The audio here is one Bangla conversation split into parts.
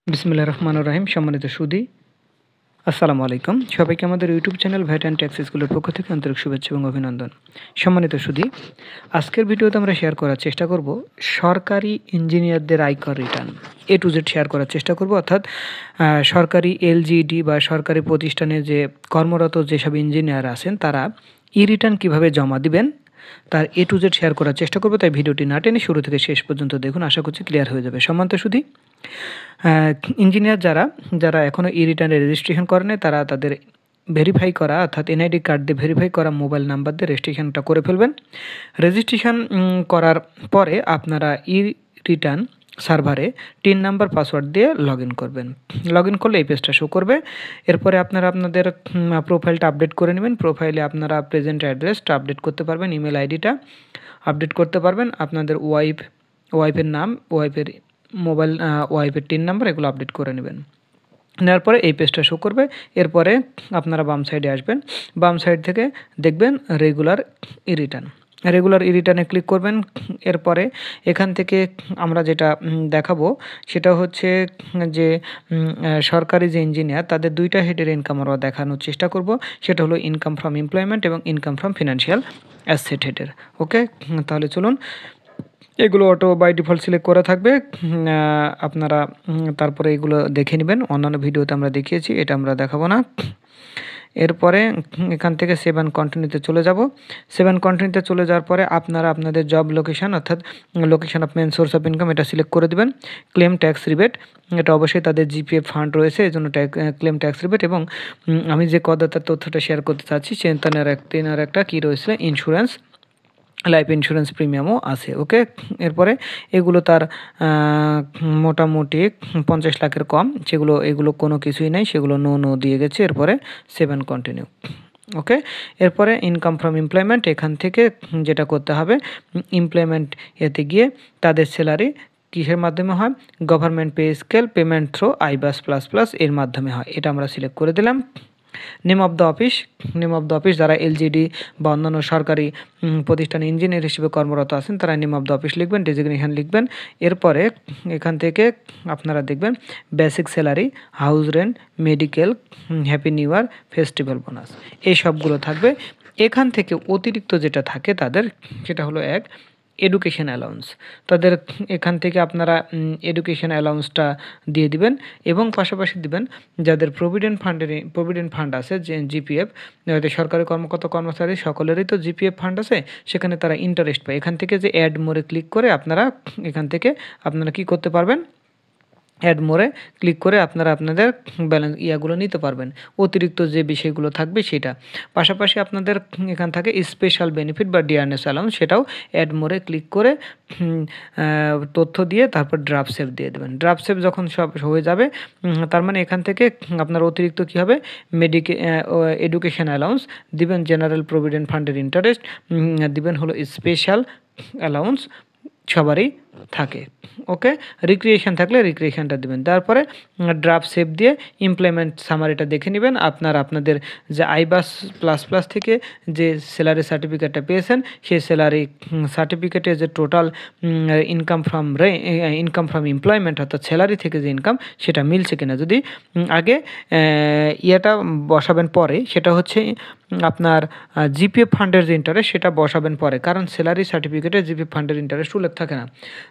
বিসমিল্লাহির রহমানির রহিম। সম্মানিত সুধী, আসসালামু আলাইকুম। সবাইকে আমাদের YouTube channel VAT and tax স্কুলের পক্ষ থেকে আন্তরিক শুভেচ্ছা এবং অভিনন্দন। সম্মানিত সুধী, আজকের ভিডিওতে আমরা শেয়ার করার চেষ্টা করব সরকারি ইঞ্জিনিয়ারদের আয়কর return A to Z share করার চেষ্টা করব। অর্থাৎ সরকারি এলজিডি বা সরকারি প্রতিষ্ঠানে যে কর্মরত যেসব ইঞ্জিনিয়ার আছেন তারা ই রিটার্ন কীভাবে জমা দিবেন তার এ টু জেড শেয়ার করার চেষ্টা করবো। তাই ভিডিওটি না টেনে শুরু থেকে শেষ পর্যন্ত দেখুন, আশা করছি ক্লিয়ার হয়ে যাবে। সম্মানিত সুধী, ইঞ্জিনিয়ার যারা এখনও ই রিটার্নের রেজিস্ট্রেশন করেনি তারা তাদের ভেরিফাই করা অর্থাৎ এনআইডি কার্ড দিয়ে ভেরিফাই করা মোবাইল নাম্বার দিয়ে রেজিস্ট্রেশনটা করে ফেলবেন। রেজিস্ট্রেশন করার পরে আপনারা ই রিটার্ন সার্ভারে 3 নাম্বার পাসওয়ার্ড দিয়ে লগ ইন করবেন। লগ ইন করলে এই পেজটা শো করবে। এরপরে আপনারা আপনাদের প্রোফাইলটা আপডেট করে নেবেন। প্রোফাইলে আপনারা প্রেজেন্ট অ্যাড্রেসটা আপডেট করতে পারবেন, ইমেল আইডিটা আপডেট করতে পারবেন, আপনাদের ওয়াইফের নাম, ওয়াইফের মোবাইল, ওয়াইফের 3 নাম্বার এগুলো আপডেট করে নেবেন। নেওয়ার পরে এই পেজটা শো করবে। এরপরে আপনারা বাম সাইডে আসবেন। বাম সাইড থেকে দেখবেন রেগুলার ই রিটার্নে ক্লিক করবেন। এরপরে এখান থেকে আমরা যেটা দেখাবো সেটা হচ্ছে যে সরকারি যে ইঞ্জিনিয়ার তাদের 2টা হেডের ইনকাম আমরা দেখানোর চেষ্টা করব। সেটা হলো ইনকাম ফ্রম এমপ্লয়মেন্ট এবং ইনকাম ফ্রম ফিনান্সিয়াল অ্যাসেট হেডের। ওকে, তাহলে চলুন, এগুলো অটো বাই ডিফল্ট সিলেক্ট করা থাকবে। আপনারা তারপরে এগুলো দেখে নেবেন। অন্যান্য ভিডিওতে আমরা দেখিয়েছি, এটা আমরা দেখাবো না। এরপরে এখান থেকে সেভ অ্যান্ড কন্টিনিউতে চলে যাব। সেভ অ্যান্ড কন্টিনিউতে চলে যাওয়ার পরে আপনারা আপনাদের জব লোকেশান অর্থাৎ location of main source of income এটা সিলেক্ট করে দেবেন। ক্লেম ট্যাক্স রিবেট, এটা অবশ্যই তাদের জিপিএফ ফান্ড রয়েছে, এই জন্য ক্লেম ট্যাক্স রিবেট। এবং আমি যে করদাতার তথ্যটা শেয়ার করতে চাচ্ছি সে তেনার একটা কী রয়েছে, ইন্স্যুরেন্স, লাইফ ইন্স্যুরেন্স প্রিমিয়ামও আছে। ওকে, এরপরে এগুলো তার মোটামুটি 50 লাখের কম, এগুলো কোনো কিছুই নাই, সেগুলো নো দিয়ে গেছে। এরপরে সেভ অ্যান্ড কন্টিনিউ। ওকে, এরপরে ইনকাম ফ্রম এমপ্লয়মেন্ট, এখান থেকে যেটা করতে হবে, এমপ্লয়মেন্ট এতে গিয়ে তাদের স্যালারি কিসের মাধ্যমে হয়, government pay scale payment through আইবাস plus plus এর মাধ্যমে হয়, এটা আমরা সিলেক্ট করে দিলাম। নেম অফ দ্য অফিস যারা এলজিডি বা অন্যান্য সরকারি প্রতিষ্ঠানে ইঞ্জিনিয়ার হিসেবে কর্মরত আছেন তারা নেম অফ দ্য অফিস লিখবেন, ডেজিগনেশন লিখবেন। এরপরে এখান থেকে আপনারা দেখবেন basic salary, house rent, medical, happy new year, festival bonus, এই সবগুলো থাকবে। এখান থেকে অতিরিক্ত যেটা থাকে তাদের সেটা হলো এডুকেশন অ্যালাউন্স। তাদের এখান থেকে আপনারা এডুকেশন অ্যালাউন্সটা দিয়ে দিবেন এবং পাশাপাশি দিবেন যাদের প্রভিডেন্ট ফান্ড আছে, যে জিপিএফ, সরকারি কর্মচারী সকলেরই তো জিপিএফ ফান্ড আছে, সেখানে তারা ইন্টারেস্ট পায়। এখান থেকে যে অ্যাড মোরে ক্লিক করে আপনারা এখান থেকে কী করতে পারবেন, অ্যাড মোরে ক্লিক করে আপনারা আপনাদের ব্যালেন্স ইয়াগুলো নিতে পারবেন, অতিরিক্ত যে বিষয়গুলো থাকবে সেটা। পাশাপাশি আপনাদের এখান থেকে স্পেশাল বেনিফিট বা ডিআরএস অ্যালাউন্স, সেটাও অ্যাড মোরে ক্লিক করে তথ্য দিয়ে তারপর ড্রাফট সেভ দিয়ে দেবেন। ড্রাফট সেভ যখন সব হয়ে যাবে, তার মানে এখান থেকে আপনার অতিরিক্ত কী হবে, এডুকেশন অ্যালাউন্স দিবেন, জেনারেল প্রভিডেন্ট ফান্ডের ইন্টারেস্ট দিবেন, হলো স্পেশাল অ্যালাউন্স সবারই থাকে। ওকে, রিক্রিয়েশন থাকলে রিক্রিয়েশনটা দেবেন। তারপরে ড্রাফট সেভ দিয়ে ইমপ্লয়মেন্ট সামারিটা দেখে নেবেন। আপনাদের যে আইবাস প্লাস প্লাস থেকে যে স্যালারি সার্টিফিকেটটা পেয়েছেন সেই স্যালারি সার্টিফিকেটে যে টোটাল ইনকাম ফ্রম এমপ্লয়মেন্ট অর্থাৎ স্যালারি থেকে যে ইনকাম সেটা মিলছে কিনা। যদি আগে ইয়েটা বসাবেন পরে, সেটা হচ্ছে আপনার জিপিএফ ফান্ডের যে ইন্টারেস্ট সেটা বসাবেন পরে, কারণ স্যালারি সার্টিফিকেটে জিপিএফ ফান্ডের ইন্টারেস্ট উল্লেখ থাকে না।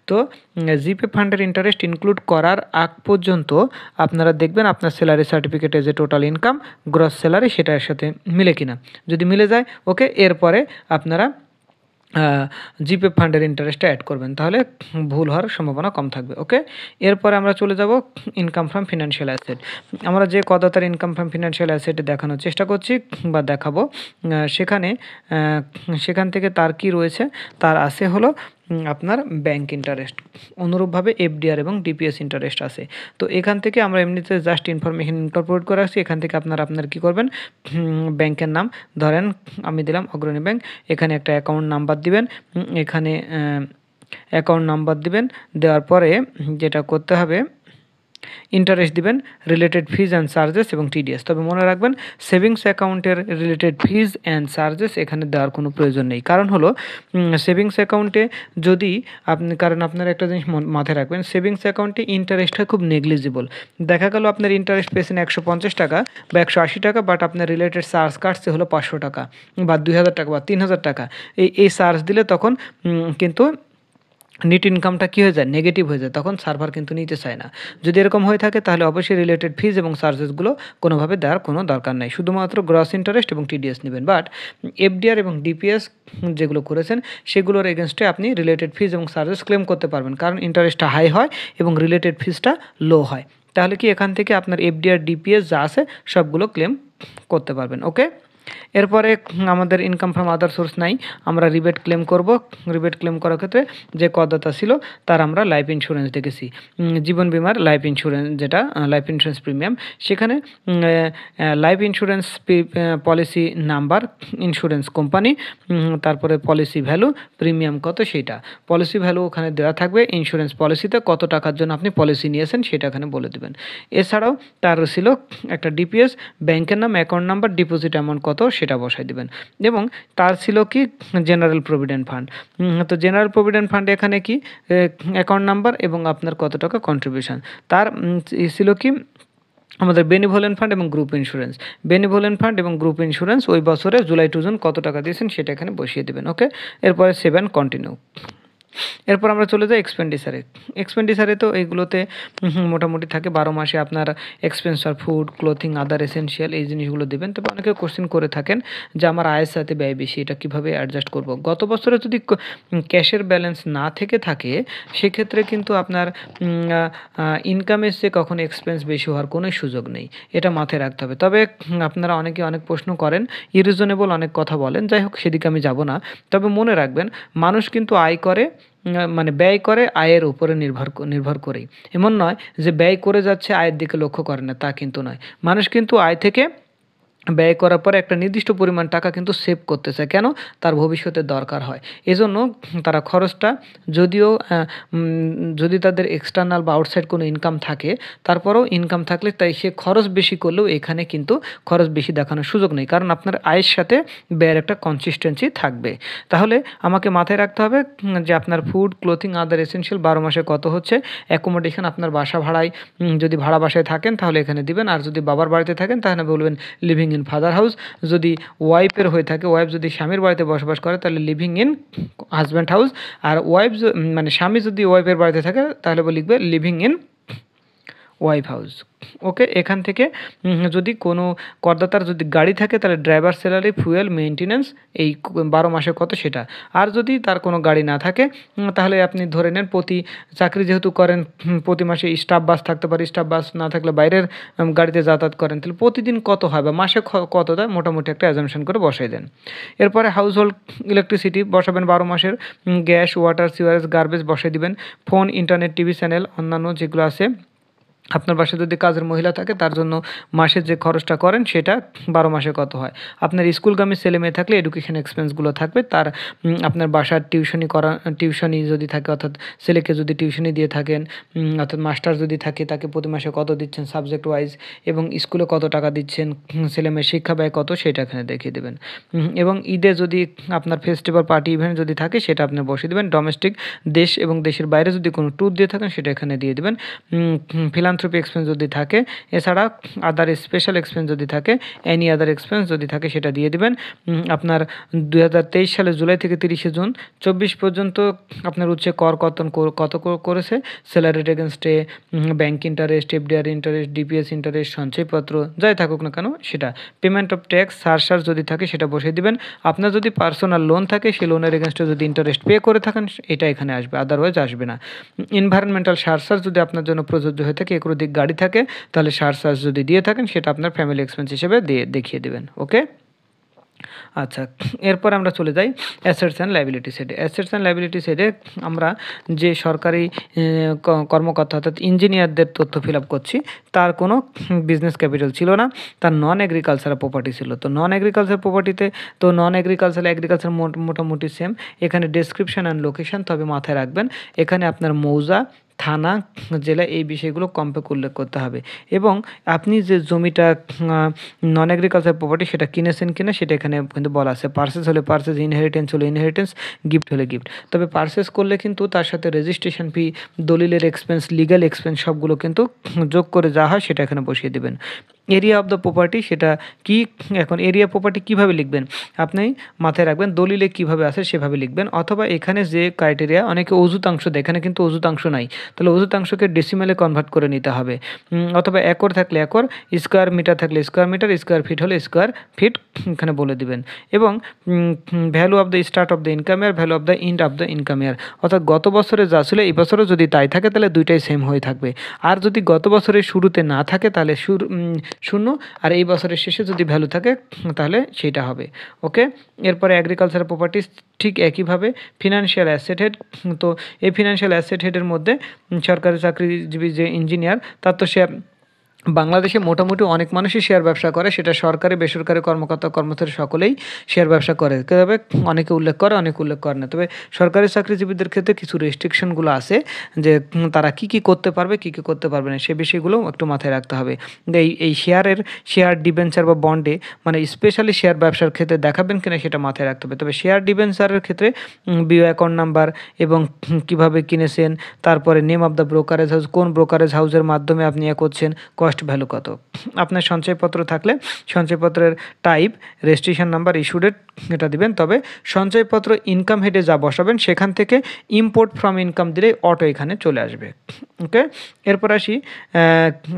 তো জিপিএফ ফান্ডের ইন্টারেস্ট ইনক্লুড করার আগ পর্যন্ত আপনারা দেখবেন আপনার স্যালারি সার্টিফিকেটে যে টোটাল ইনকাম গ্রস স্যালারি সেটার সাথে মিলে কিনা। যদি মিলে যায়, ওকে, এরপরে আপনারা জিপিএফ ফান্ডের ইন্টারেস্টটা অ্যাড করবেন, তাহলে ভুল হওয়ার সম্ভাবনা কম থাকবে। ওকে, এরপরে আমরা চলে যাব ইনকাম ফ্রম ফিনান্সিয়াল অ্যাসেট। আমরা যে করদাতার ইনকাম ফ্রম ফিনান্সিয়াল অ্যাসেট দেখানোর চেষ্টা করছি বা দেখাবো, সেখান থেকে তার কি রয়েছে, তার আছে হলো আপনার ব্যাংক ইন্টারেস্ট, অনুরূপভাবে এফডিআর এবং ডিপিএস ইন্টারেস্ট আছে। তো এখান থেকে আমরা এমনিতে জাস্ট ইনফরমেশন ইনকর্পোরেট করে আসছি। এখান থেকে আপনার কী করবেন, ব্যাংকের নাম ধরেন আমি দিলাম অগ্রণী ব্যাংক, এখানে একটা অ্যাকাউন্ট নাম্বার দিবেন, এখানে অ্যাকাউন্ট নাম্বার দিবেন। দেওয়ার পরে যেটা করতে হবে, ইন্টারেস্ট দিবেন রিলেটেড ফিজ অ্যান্ড চার্জেস এবং টিডিএস। তবে মনে রাখবেন সেভিংস অ্যাকাউন্টের রিলেটেড ফিজ অ্যান্ড চার্জেস এখানে দেওয়ার কোনো প্রয়োজন নেই। কারণ হলো সেভিংস অ্যাকাউন্টে যদি কারণ আপনারা একটা জিনিস মাথায় রাখবেন, সেভিংস অ্যাকাউন্টে ইন্টারেস্ট হয় খুব নেগলিজিবল। দেখা গেল আপনার ইন্টারেস্ট পেয়েছেন 150 টাকা বা 180 টাকা, বাট আপনার রিলেটেড চার্জ কাটছে হলো 500 টাকা বা 2000 টাকা বা 3000 টাকা। এই চার্জ দিলে তখন কিন্তু নেট ইনকামটা কী হয়ে যায়, নেগেটিভ হয়ে যায়, তখন সার্ভার কিন্তু নিতে চায় না। যদি এরকম হয়ে থাকে তাহলে অবশ্যই রিলেটেড ফিজ এবং চার্জেসগুলো কোনোভাবে দেওয়ার কোনো দরকার নেই, শুধুমাত্র গ্রস ইন্টারেস্ট এবং টিডিএস নেবেন। বাট এফডিআর এবং ডিপিএস যেগুলো করেছেন সেগুলোর এগেনস্টে আপনি রিলেটেড ফিজ এবং চার্জেস ক্লেম করতে পারবেন, কারণ ইন্টারেস্টটা হাই হয় এবং রিলেটেড ফিজটা লো হয়। তাহলে কি এখান থেকে আপনার এফডিআর ডিপিএস যা আছে সবগুলো ক্লেম করতে পারবেন। ওকে, এরপরে আমাদের ইনকাম ফ্রম আদার সোর্স নাই, আমরা রিবেট ক্লেম করব। রিবেট ক্লেম করার ক্ষেত্রে যে করদাতা ছিল তার আমরা লাইফ ইন্স্যুরেন্স দেখেছি, জীবন বিমার লাইফ ইন্স্যুরেন্স, যেটা লাইফ ইন্স্যুরেন্স প্রিমিয়াম, সেখানে life insurance policy number, insurance company, তারপরে পলিসি ভ্যালু, প্রিমিয়াম কত সেটা, পলিসি ভ্যালু ওখানে দেওয়া থাকবে। ইন্স্যুরেন্স পলিসিতে কত টাকার জন্য আপনি পলিসি নিয়েছেন সেটা এখানে বলে দেবেন। এছাড়াও তার ছিল একটা ডিপিএস, ব্যাংকের নাম, অ্যাকাউন্ট নাম্বার, ডিপোজিট অ্যামাউন্ট কত সেটা বসাই দেবেন। এবং তার ছিল কি জেনারেল প্রভিডেন্ট ফান্ড, তো জেনারেল প্রভিডেন্ট ফান্ড এখানে কি অ্যাকাউন্ট নাম্বার এবং আপনার কত টাকা কন্ট্রিবিউশন। তার ছিল কি আমাদের বেনিভোলেন্ট ফান্ড এবং গ্রুপ ইন্স্যুরেন্স। বেনিভোলেন্ট ফান্ড এবং গ্রুপ ইন্স্যুরেন্স ওই বছরে জুলাই টু জুন কত টাকা দিয়েছেন সেটা এখানে বসিয়ে দেবেন। ওকে, এরপরে 7 কন্টিনিউ। এরপর আমরা চলে যাই এক্সপেন্ডিচারে। এক্সপেন্ডিচারে তো এইগুলোতে মোটামুটি থাকে 12 মাসে আপনার এক্সপেন্স আর ফুড, ক্লোথিং, আদার এসেনশিয়াল এই জিনিসগুলো দেবেন। তবে অনেকে কোশ্চেন করে থাকেন যে আমার আয়ের সাথে ব্যয় বেশি, এটা কীভাবে অ্যাডজাস্ট করব। গত বছরে যদি ক্যাশের ব্যালেন্স না থেকে থাকে সেক্ষেত্রে কিন্তু আপনার ইনকামের চেয়ে কখনো এক্সপেন্স বেশি হওয়ার কোনো সুযোগ নেই, এটা মাথায় রাখতে হবে। তবে আপনারা অনেকে অনেক প্রশ্ন করেন, ইরিজনেবল অনেক কথা বলেন, যাই হোক সেদিকে আমি যাব না। তবে মনে রাখবেন মানুষ কিন্তু আয় করে মানে ব্যয় করে আয়ের উপরে নির্ভর করেই। এমন নয় যে ব্যয় করে যাচ্ছে আয়ের দিকে লক্ষ্য করে না, তা কিন্তু নয়। মানুষ কিন্তু আয় থেকে ব্যয় করার পরে একটা নির্দিষ্ট পরিমাণ টাকা কিন্তু সেভ করতে চায়, কেন, তার ভবিষ্যতে দরকার হয়। এজন্য তারা খরচটা যদিও যদি তাদের এক্সটার্নাল বা আউটসাইড কোনো ইনকাম থাকে, তারপরেও ইনকাম থাকলে তাই সে খরচ বেশি করলেও এখানে কিন্তু খরচ বেশি দেখানোর সুযোগ নেই, কারণ আপনার আয়ের সাথে ব্যয়ের একটা কনসিস্টেন্সি থাকবে। তাহলে আমাকে মাথায় রাখতে হবে যে আপনার ফুড, ক্লোথিং, আদার এসেনশিয়াল 12 মাসে কত হচ্ছে। অ্যাকোমোডেশন আপনার বাসা ভাড়ায়, যদি ভাড়া বাসায় থাকেন তাহলে এখানে দিবেন, আর যদি বাবার বাড়িতে থাকেন তাহলে বলবেন লিভিং ইন ফাদার হাউস। যদি ওয়াইফের হয়ে থাকে, ওয়াইফ যদি স্বামীর বাড়িতে বসবাস করে তাহলে লিভিং ইন হাজব্যান্ড হাউস। আর ওয়াইফ মানে স্বামী যদি ওয়াইফের বাড়িতে থাকে তাহলে লিখবে living in wife house. Okay, এখান থেকে যদি কোনো করদাতার যদি গাড়ি থাকে তাহলে ড্রাইভার স্যালারি, ফুয়েল, মেইনটেনেন্স এই 12 মাসে কত সেটা। আর যদি তার কোনো গাড়ি না থাকে তাহলে আপনি ধরে নেন প্রতি চাকরি যেহেতু করেন প্রতি মাসে স্টাফ বাস থাকতে পারে, স্টাফ বাস না থাকলে বাইরের গাড়িতে যাতায়াত করেন, তাহলে প্রতিদিন কত হয় বা মাসে কত দেয় মোটামুটি একটা অ্যাজাম্পশন করে বসাই দেন। এরপরে হাউস হোল্ড ইলেকট্রিসিটি বসাবেন 12 মাসের, গ্যাস, ওয়াটার, সিওয়ারেজ, গার্বেজ বসাই দিবেন, ফোন, ইন্টারনেট, টিভি চ্যানেল, অন্যান্য যেগুলো আছে। আপনার বাসায় যদি কাজের মহিলা থাকে তার জন্য মাসে যে খরচটা করেন সেটা 12 মাসে কত হয়। আপনার স্কুলগামী ছেলে মেয়ে থাকলে এডুকেশন এক্সপেন্সগুলো থাকবে, তার আপনার বাসার টিউশনি যদি থাকে, অর্থাৎ ছেলেকে যদি টিউশনি দিয়ে থাকেন, অর্থাৎ মাস্টার যদি থাকে তাকে প্রতি মাসে কত দিচ্ছেন সাবজেক্ট ওয়াইজ, এবং স্কুলে কত টাকা দিচ্ছেন, ছেলে মেয়ের শিক্ষা ব্যয় কত সেটা এখানে দেখিয়ে দেবেন। এবং ঈদে যদি আপনার ফেস্টিভ্যাল, পার্টি, ইভেন্ট যদি থাকে সেটা আপনি বসিয়ে দেবেন। ডোমেস্টিক, দেশ এবং দেশের বাইরে যদি কোনো ট্যুর দিয়ে থাকেন সেটা এখানে দিয়ে দেবেন। ফিলান্থ্রপি এক্সপেন্স যদি থাকে, এছাড়া আদার স্পেশাল এক্সপেন্স যদি থাকে, এনি আদার এক্সপেন্স যদি থাকে সেটা দিয়ে দেবেন। আপনার 2023 সালে জুলাই থেকে 30 জুন 24 পর্যন্ত আপনার উচ্চে কর কত করেছে, স্যালারিড এগেনস্টে, bank interest, FDR interest, DPS interest, সঞ্চয়পত্র যাই থাকুক না কেন সেটা, পেমেন্ট অফ ট্যাক্স, সারচার্জ যদি থাকে সেটা বসিয়ে দিবেন। আপনার যদি পার্সোনাল লোন থাকে সেই লোনের এগেনস্টে যদি ইন্টারেস্ট পে করে থাকেন এটা এখানে আসবে, আদারওয়াইজ আসবে না। এনভায়রনমেন্টাল সারচার্জ যদি আপনার জন্য প্রযোজ্য হয়ে থাকে, একাধিক গাড়ি থাকে তাহলে সারচার্জ যদি দিয়ে থাকেন সেটা আপনার ফ্যামিলি এক্সপেন্স হিসেবে দেখিয়ে দেবেন। ওকে, আচ্ছা, এরপর আমরা চলে যাই অ্যাসেটস অ্যান্ড লায়াবিলিটি সাইডে। অ্যাসেটস অ্যান্ড লায়াবিলিটি সাইডে আমরা যে সরকারি কর্মকর্তা অর্থাৎ ইঞ্জিনিয়ারদের তথ্য ফিল আপ করছি, তার কোনো বিজনেস ক্যাপিটাল ছিল না, তার নন এগ্রিকালচারাল প্রপার্টি ছিল। তো নন এগ্রিকালচার প্রপার্টিতে তো নন এগ্রিকালচার মোটামুটি সেম, এখানে ডেসক্রিপশন অ্যান্ড লোকেশন, তবে মাথায় রাখবেন এখানে আপনার মৌজা থানা, জেলা এই বিষয়গুলো কমপক্ষে উল্লেখ করতে হবে। এবং আপনি যে জমিটা নন এগ্রিকালচার প্রপার্টি সেটা কিনেছেন কিনা সেটা এখানে কিন্তু বলা আছে। পারচেস হলে পারচেস, ইনহেরিটেন্স হলে ইনহেরিটেন্স, গিফট হলে গিফট। তবে পারচেস করলে কিন্তু তার সাথে রেজিস্ট্রেশন ফি, দলিলের এক্সপেন্স, লিগ্যাল এক্সপেন্স সবগুলো কিন্তু যোগ করে যা হয় সেটা এখানে বসিয়ে দেবেন। এরিয়া অফ দ্য প্রপার্টি সেটা কি, এখন এরিয়া প্রপার্টি কীভাবে লিখবেন আপনি মাথায় রাখবেন, দলিলে কীভাবে আসে সেভাবে লিখবেন, অথবা এখানে যে ক্রাইটেরিয়া অনেকে অযুতাংশ দেয়, এখানে কিন্তু অযুতাংশ নাই, তাহলে অযুতাংশকে ডেসিমেলে কনভার্ট করে নিতে হবে। অথবা একর থাকলে একর, স্কোয়ার মিটার থাকলে স্কোয়ার মিটার, স্কোয়ার ফিট হলে স্কোয়ার ফিট এখানে বলে দিবেন। এবং value of the start of the income year, value of the end of the income ইয়ার, অর্থাৎ গত বছরে যা ছিল এই বছরও যদি তাই থাকে তাহলে দুইটাই সেম হয়ে থাকবে। আর যদি গত বছরের শুরুতে না থাকে তাহলে শূন্য, আর এই বছরের শেষে যদি ভ্যালু থাকে তাহলে সেইটা হবে। ওকে, এরপরে এগ্রিকালচার প্রপার্টিস ঠিক একইভাবে ফিনান্সিয়াল অ্যাসেট হেড। তো এই ফিনান্সিয়াল অ্যাসেট হেডের মধ্যে সরকারি চাকরিজীবী যে ইঞ্জিনিয়ার, তার তো সে বাংলাদেশে মোটামুটি অনেক মানুষই শেয়ার ব্যবসা করে, সেটা সরকারি বেসরকারি কর্মকর্তা কর্মচারী সকলেই শেয়ার ব্যবসা করে। তবে অনেকে উল্লেখ করে, অনেকে উল্লেখ করে না। তবে সরকারি চাকরিজীবীদের ক্ষেত্রে কিছু রেস্ট্রিকশনগুলো আছে যে তারা কি করতে পারবে, কি করতে পারবে না, সে বিষয়গুলো একটু মাথায় রাখতে হবে। এই শেয়ার ডিবেঞ্চার বা বন্ডে মানে স্পেশালি শেয়ার ব্যবসার ক্ষেত্রে দেখাবেন কিনা সেটা মাথায় রাখতে হবে। তবে শেয়ার ডিবেঞ্চারের ক্ষেত্রে বিও অ্যাকাউন্ট নাম্বার এবং কিভাবে কিনেছেন, তারপরে name of the brokerage house, কোন ব্রোকারেজ হাউসের মাধ্যমে আপনি করছেন, কস্ট ভ্যালু কত। আপনার সঞ্চয়পত্র থাকলে সঞ্চয়পত্রের type, registration number, issue date এটা দিবেন। তবে সঞ্চয়পত্র ইনকাম হেডে যা বসাবেন সেখান থেকে ইম্পোর্ট ফ্রম ইনকাম দিলেই অটো এখানে চলে আসবে। ওকে, এরপর আসি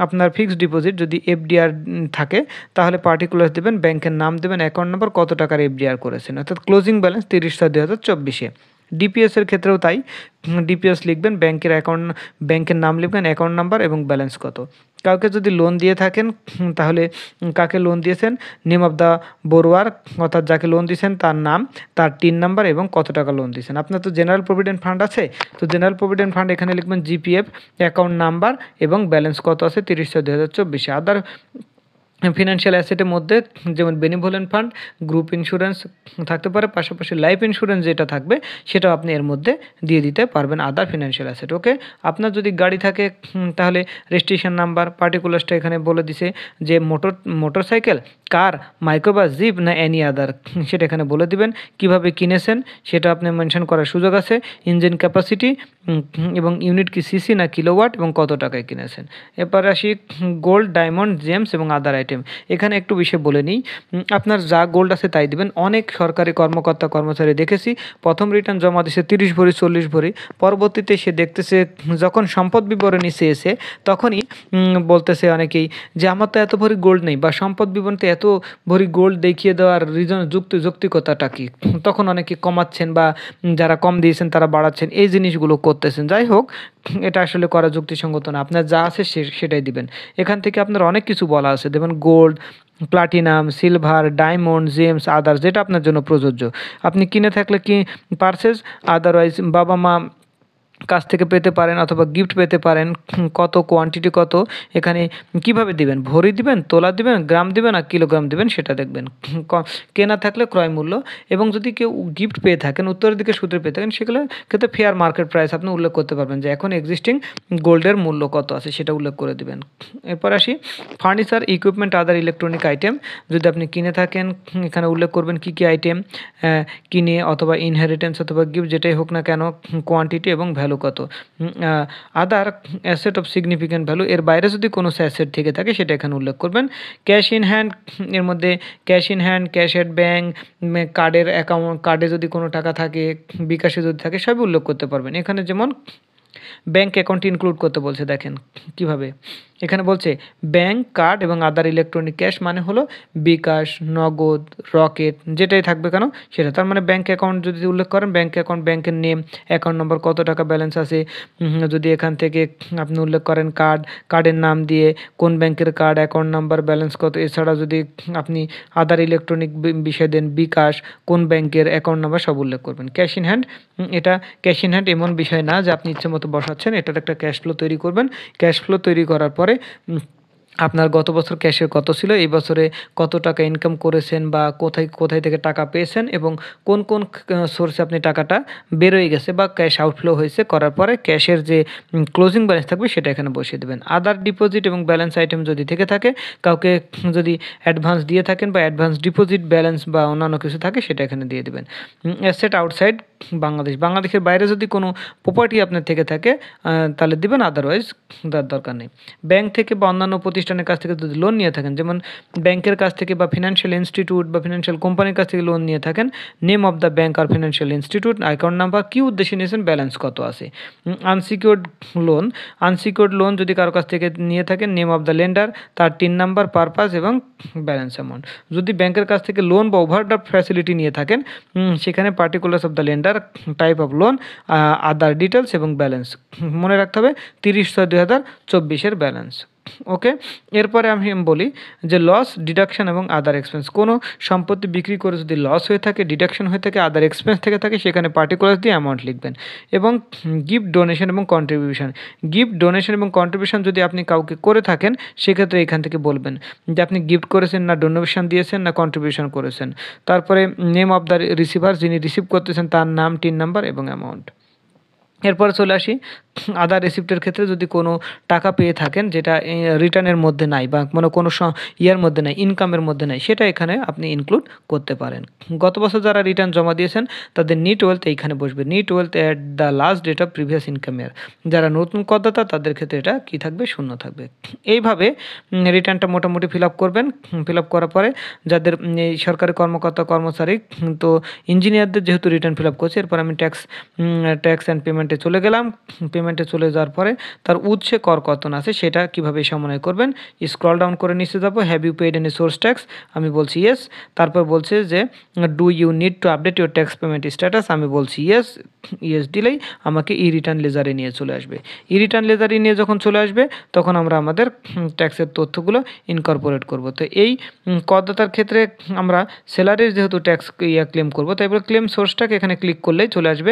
আপনার ফিক্সড ডিপোজিট যদি এফডিআর থাকে তাহলে পার্টিকুলার দেবেন, ব্যাংকের নাম দেবেন, অ্যাকাউন্ট নাম্বার, কত টাকার এফডিআর করেছেন, অর্থাৎ ক্লোজিং ব্যালেন্স 30/6/2024। ডিপিএসের ক্ষেত্রেও তাই, ডিপিএস লিখবেন, ব্যাংকের নাম লিখবেন, অ্যাকাউন্ট নাম্বার এবং ব্যালেন্স কত। কাউকে যদি লোন দিয়ে থাকেন তাহলে কাকে লোন দিয়েছেন, নেম অফ দ্য বোরোয়ার, অর্থাৎ যাকে লোন দিয়েছেন তার নাম, তার টিন নাম্বার এবং কত টাকা লোন দিয়েছেন। আপনার তো জেনারেল প্রভিডেন্ট ফান্ড আছে, তো জেনারেল প্রভিডেন্ট ফান্ড এখানে লিখবেন জিপিএফ, অ্যাকাউন্ট নাম্বার এবং ব্যালেন্স কত আছে 30/6/2024। আদার ফিনান্সিয়াল অ্যাসেটের মধ্যে যেমন বেনিভোলেন্ট ফান্ড, গ্রুপ ইন্স্যুরেন্স থাকতে পারে, পাশাপাশি লাইফ ইন্স্যুরেন্স যেটা থাকবে সেটাও আপনি এর মধ্যে দিয়ে দিতে পারবেন আদার ফিনান্সিয়াল অ্যাসেট। ওকে, আপনার যদি গাড়ি থাকে তাহলে রেজিস্ট্রেশন নাম্বার, পার্টিকুলার্সটা এখানে বলে দিছে যে মোটরসাইকেল, কার, মাইক্রোবাস, জিপ না এনি আদার, সেটা এখানে বলে দিবেন। কিভাবে কিনেছেন সেটা আপনি মেনশন করার সুযোগ আছে, ইঞ্জিন ক্যাপাসিটি এবং ইউনিট কি সিসি না কিলোওয়াট এবং কত টাকায় কিনেছেন। এরপর আসি গোল্ড, ডায়মন্ড, জেমস এবং আদার আইটেম। এখানে একটু বিষয় বলে নিই, আপনার যা গোল্ড আছে তাই দিবেন। অনেক সরকারি কর্মকর্তা কর্মচারী দেখেছি প্রথম রিটার্ন জমা দিছে 30 ভরি 40 ভরি, পরবর্তীতে সে দেখতেছে যখন সম্পদ বিবরণী চেয়েছে তখনই বলতেছে অনেকেই যে আমার তো এত ভরি গোল্ড নেই, বা সম্পদ বিবরণীতে এত ভরি গোল্ড দেখিয়ে দেওয়ার যৌক্তিকতাটা কি। তখন অনেকে কমাচ্ছেন বা যারা কম দিয়েছেন তারা বাড়াচ্ছেন, এই জিনিসগুলো করতেছেন। যাই হোক, এটা আসলে করা যুক্তিসঙ্গত না। আপনার যা আছে সেটাই দিবেন। এখান থেকে আপনার অনেক কিছু বলা আছে, যেমন gold, platinum, silver, diamond, James, others, যেটা আপনার জন্য প্রযোজ্য। আপনি কিনে থাকলে কি পারচেজ, আদারওয়াইজ বাবা মা কাছ থেকে পেতে পারেন অথবা গিফট পেতে পারেন। কত কোয়ান্টিটি কত, এখানে কিভাবে দিবেন, ভরি দিবেন, তোলা দিবেন, গ্রাম দিবেন আর কিলোগ্রাম দিবেন সেটা দেখবেন। কেনা থাকলে ক্রয় মূল্য, এবং যদি কেউ গিফট পেয়ে থাকেন, উত্তরের দিকে সূত্রে পেয়ে থাকেন, সেগুলো ক্ষেত্রে ফেয়ার মার্কেট প্রাইস আপনি উল্লেখ করতে পারবেন যে এখন এক্সিস্টিং গোল্ডের মূল্য কত আছে সেটা উল্লেখ করে দিবেন। এরপর আসি ফার্নিচার, ইকুইপমেন্ট, আদার ইলেকট্রনিক আইটেম। যদি আপনি কিনে থাকেন এখানে উল্লেখ করবেন কী কী আইটেম কিনে, অথবা ইনহেরিটেন্স অথবা গিফট যেটাই হোক না কেন, কোয়ান্টিটি এবং ভ্যালু কত। আদার অ্যাসেট অফ সিগনিফিক্যান্ট ভ্যালু, এর বাইরে যদি কোনো অ্যাসেট থেকে থাকে সেটা এখানে উল্লেখ করবেন। ক্যাশ ইন হ্যান্ড, এর মধ্যে cash in hand, cash at bank, কার্ডের অ্যাকাউন্ট, কার্ডে যদি কোনো টাকা থাকে, বিকাশে যদি থাকে, সবই উল্লেখ করতে পারবেন। এখানে যেমন ব্যাঙ্ক অ্যাকাউন্ট ইনক্লুড করতে বলছে, দেখেন কিভাবে এখানে বলছে ব্যাঙ্ক, কার্ড এবং আদার ইলেকট্রনিক ক্যাশ মানে হলো বিকাশ, নগদ, রকেট, যেটাই থাকবে কেন সেটা। তার মানে ব্যাঙ্ক অ্যাকাউন্ট যদি উল্লেখ করেন, ব্যাঙ্ক অ্যাকাউন্ট, ব্যাঙ্কের নেম, অ্যাকাউন্ট নম্বর, কত টাকা ব্যালেন্স আছে। যদি এখান থেকে আপনি উল্লেখ করেন কার্ড, কার্ডের নাম দিয়ে কোন ব্যাঙ্কের কার্ড, অ্যাকাউন্ট নাম্বার, ব্যালেন্স কত। এছাড়া যদি আপনি আদার ইলেকট্রনিক বিষয় দেন, বিকাশ, কোন ব্যাঙ্কের, অ্যাকাউন্ট নাম্বার সব উল্লেখ করবেন। ক্যাশ ইন হ্যান্ড, এটা ক্যাশ ইন হ্যান্ড এমন বিষয় না যে আপনি ইচ্ছে মতো বসাচ্ছেন, এটার একটা ক্যাশ ফ্লো তৈরি করবেন। ক্যাশ ফ্লো তৈরি করার পরে আপনার গত বছর ক্যাশের কত ছিল, এই বছরে কত টাকা ইনকাম করেছেন বা কোথায় কোথায় থেকে টাকা পেয়েছেন এবং কোন কোন সোর্সে আপনি টাকাটা বেরোয় গেছে বা ক্যাশ আউটফ্লো হয়েছে, করার পরে ক্যাশের যে ক্লোজিং ব্যালেন্স থাকবে সেটা এখানে বসিয়ে দেবেন। আদার ডিপোজিট এবং ব্যালেন্স আইটেম যদি থেকে থাকে, কাউকে যদি অ্যাডভান্স দিয়ে থাকেন বা অ্যাডভান্স ডিপোজিট ব্যালেন্স বা অন্যান্য কিছু থাকে সেটা এখানে দিয়ে দেবেন। অ্যাসেট আউটসাইড বাংলাদেশ, বাংলাদেশের বাইরে যদি কোনো প্রপার্টি আপনার থেকে থাকে তাহলে দিবেন, আদারওয়াইজ দেওয়ার দরকার নেই। ব্যাংক থেকে বা অন্যান্য প্রতিষ্ঠানের কাছ থেকে যদি লোন নিয়ে থাকেন, যেমন ব্যাংকের কাছ থেকে বা ফিনান্সিয়াল ইনস্টিটিউট বা ফিনান্সিয়াল কোম্পানির কাছ থেকে লোন নিয়ে থাকেন, নেম অফ দ্য ব্যাংক আর ফিনান্সিয়াল ইনস্টিটিউট, অ্যাকাউন্ট নাম্বার, কী উদ্দেশ্যে নিয়েছেন, ব্যালেন্স কত আছে। আনসিকিউর্ড লোন যদি কারো কাছ থেকে নিয়ে থাকেন, নেম অফ দ্য লেন্ডার, তার টিন নাম্বার, পারপাস এবং ব্যালেন্স অ্যামাউন্ট। যদি ব্যাংকের কাছ থেকে লোন বা ওভারড্রাফট ফ্যাসিলিটি নিয়ে থাকেন, সেখানে particulars of the lender, type of loan, other details এবং ব্যালেন্স। মনে রাখতে হবে 30/6/2024 ব্যালেন্স। ওকে, এরপরে আমি বলি যে লস, ডিডাকশন এবং আদার এক্সপেন্স। কোনো সম্পত্তি বিক্রি করে যদি লস হয়ে থাকে, ডিডাকশন হয়ে থাকে, আদার এক্সপেন্স থেকে থাকে, সেখানে পার্টিকুলার দিয়ে অ্যামাউন্ট লিখবেন। এবং গিফট, ডোনেশন এবং কন্ট্রিবিউশন। গিফট, ডোনেশন এবং কন্ট্রিবিউশন যদি আপনি কাউকে করে থাকেন, সেক্ষেত্রে এখান থেকে বলবেন যে আপনি গিফট করেছেন না ডোনেশন দিয়েছেন না কন্ট্রিবিউশন করেছেন। তারপরে নেম অফ দ্য রিসিভার, যিনি রিসিভ করতেছেন তার নাম, টিন নাম্বার এবং অ্যামাউন্ট। এরপরে চলে আসি আদার রিসিপ্টের ক্ষেত্রে, যদি কোনো টাকা পেয়ে থাকেন যেটা রিটার্নের মধ্যে নাই বা কোনো ইয়ার মধ্যে নাই, ইনকামের মধ্যে নাই, সেটা এখানে আপনি ইনক্লুড করতে পারেন। গত বছর যারা রিটার্ন জমা দিয়েছেন তাদের নিট ওয়েলথ এইখানে বসবে, net wealth at the last date of previous income year. যারা নতুন করদাতা তাদের ক্ষেত্রে এটা কী থাকবে, শূন্য থাকবে। এইভাবে রিটার্নটা মোটামুটি ফিল আপ করবেন। ফিল আপ করার পরে যাদের এই সরকারি কর্মকর্তা কর্মচারী, তো ইঞ্জিনিয়ারদের যেহেতু রিটার্ন ফিল আপ করছে, এরপর আমি ট্যাক্স অ্যান্ড পেমেন্টে চলে গেলাম। পেমেন্টে চলে যাওয়ার পরে তার উৎসে কর কত আছে সেটা কীভাবে সমন্বয় করবেন, স্ক্রল ডাউন করে নিচে যাবো, have you paid any source tax, আমি বলছি ইয়েস। তারপর বলছে যে do you need to update your tax payment status, আমি বলছি ইয়েস। ইয়েস দিলেই আমাকে ই রিটার্ন লেজারে নিয়ে চলে আসবে। ই রিটার্ন লেজারে নিয়ে যখন চলে আসবে তখন আমরা আমাদের ট্যাক্সের তথ্যগুলো ইনকর্পোরেট করব। তো এই করদাতার ক্ষেত্রে আমরা স্যালারির যেহেতু ট্যাক্স ক্লেম করব, তাই বলে ক্লেম সোর্সটাকে এখানে ক্লিক করলেই চলে আসবে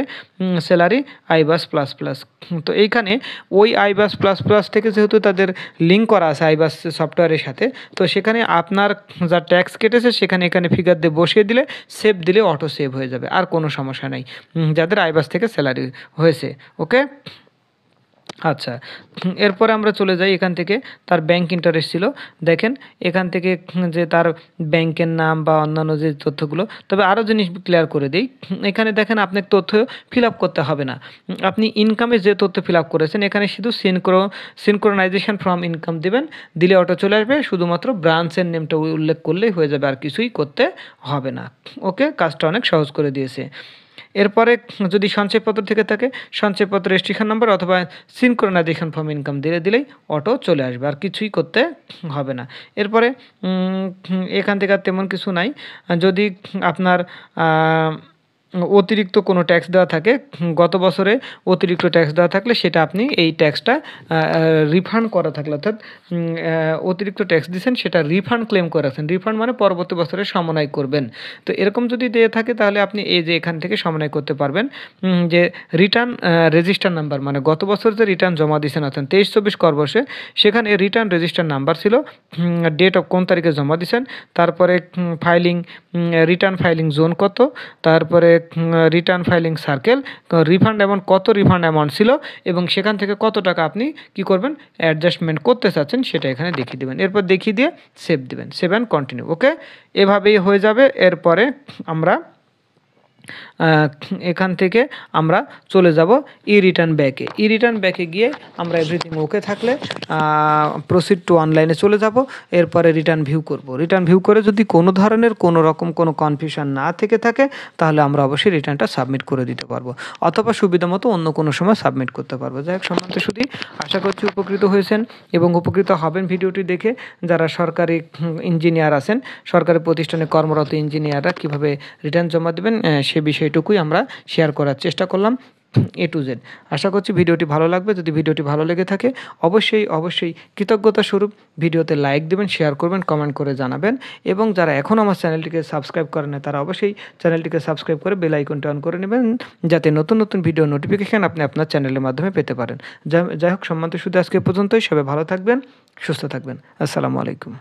স্যালারি আইবাস প্লাস প্লাস। তো এইখানে ওই আইবাস প্লাস প্লাস থেকে যেহেতু তাদের লিঙ্ক করা আছে আইবাস সফটওয়্যারের সাথে, তো সেখানে আপনার যা ট্যাক্স কেটেছে সেখানে এখানে ফিগার দিয়ে বসিয়ে দিলে, সেভ দিলে অটো সেভ হয়ে যাবে, আর কোনো সমস্যা নেই যাদের আইবাস থেকে স্যালারি হয়েছে। ওকে, আচ্ছা, এরপরে আমরা চলে যাই এখান থেকে তার ব্যাংক ইন্টারেস্ট ছিল, দেখেন এখান থেকে যে তার ব্যাংকের নাম বা অন্যান্য যে তথ্যগুলো। তবে আরও জিনিস ক্লিয়ার করে দিই, এখানে দেখেন আপনার তথ্য ফিল আপ করতে হবে না। আপনি ইনকামে যে তথ্য ফিল আপ করেছেন এখানে শুধু সিনক্রোনাইজেশন ফ্রম ইনকাম দেবেন, দিলে অটো চলে আসবে। শুধুমাত্র ব্রাঞ্চের নেমটা উল্লেখ করলেই হয়ে যাবে, আর কিছুই করতে হবে না। ওকে, কাজটা অনেক সহজ করে দিয়েছে। এরপরে যদি সঞ্চয়পত্র থেকে থাকে, সঞ্চয়পত্র রেজিস্ট্রেশন নাম্বার অথবা সিনক্রোনাইজেশন ফ্রম ইনকাম দিলে অটো চলে আসবে, আর কিছুই করতে হবে না। এরপরে এখান থেকে আর তেমন কিছু নাই। যদি আপনার অতিরিক্ত কোনো ট্যাক্স দেওয়া থাকে, গত বছরে অতিরিক্ত ট্যাক্স দেওয়া থাকলে সেটা আপনি এই ট্যাক্সটা রিফান্ড করা থাকলে, অর্থাৎ অতিরিক্ত ট্যাক্স দিয়েছেন সেটা রিফান্ড ক্লেম করে রাখছেন। রিফান্ড মানে পরবর্তী বছরে সমন্বয় করবেন। তো এরকম যদি দিয়ে থাকে তাহলে আপনি এই যে এখান থেকে সমন্বয় করতে পারবেন যে রিটার্ন রেজিস্টার নাম্বার, মানে গত বছর যে রিটার্ন জমা দিয়েছেন অর্থাৎ 23-24 করবর্ষে, সেখানে রিটার্ন রেজিস্টার নাম্বার ছিল, ডেট অফ কোন তারিখে জমা দিয়েছেন, তারপরে রিটার্ন ফাইলিং জোন কত, তারপরে return filing circle, refund amount কত, রিফান্ড অ্যামাউন্ট ছিল এবং সেখান থেকে কত টাকা আপনি কি করবেন অ্যাডজাস্টমেন্ট করতে চাচ্ছেন সেটা এখানে দেখিয়ে দেবেন। এরপর দেখিয়ে দিয়ে সেভ দিবেন, সেভ অ্যান্ড কন্টিনিউ। ওকে, এভাবেই হয়ে যাবে। এরপরে আমরা এখান থেকে আমরা চলে যাব ই রিটার্ন ব্যাকে। ই রিটার্ন ব্যাকে গিয়ে আমরা এভরিথিং ওকে থাকলে প্রসিড টু অনলাইনে চলে যাব। এরপরে রিটার্ন ভিউ করব। রিটার্ন ভিউ করে যদি কোনো ধরনের কোনো রকম কোনো কনফিউশন না থেকে থাকে তাহলে আমরা অবশ্যই রিটার্নটা সাবমিট করে দিতে পারবো, অথবা সুবিধা মতো অন্য কোনো সময় সাবমিট করতে পারবো। যাই হোক, সম্মানিত সুধী, আশা করছি উপকৃত হয়েছেন এবং উপকৃত হবেন ভিডিওটি দেখে। যারা সরকারি ইঞ্জিনিয়ার আছেন, সরকারি প্রতিষ্ঠানে কর্মরত ইঞ্জিনিয়াররা কীভাবে রিটার্ন জমা দেবেন সে বিষয়টুকুই আমরা শেয়ার করার চেষ্টা করলাম। A to Z। আশা করছি ভিডিওটি ভালো লাগবে। যদি ভিডিওটি ভালো লেগে থাকে অবশ্যই কৃতজ্ঞতা স্বরূপ ভিডিওতে লাইক দেবেন, শেয়ার করবেন, কমেন্ট করে জানাবেন এবং যারা এখনও আমার চ্যানেলটিকে সাবস্ক্রাইব করেন নাই তারা অবশ্যই চ্যানেলটিকে সাবস্ক্রাইব করে বেল আইকনটি অন করে নেবেন, যাতে নতুন ভিডিও নোটিফিকেশন আপনি আপনার চ্যানেলের মাধ্যমে পেতে পারেন। যাই হোক, সম্মানিত সুধী, আজকে পর্যন্তই। সবাই ভালো থাকবেন, সুস্থ থাকবেন। আসসালামু আলাইকুম।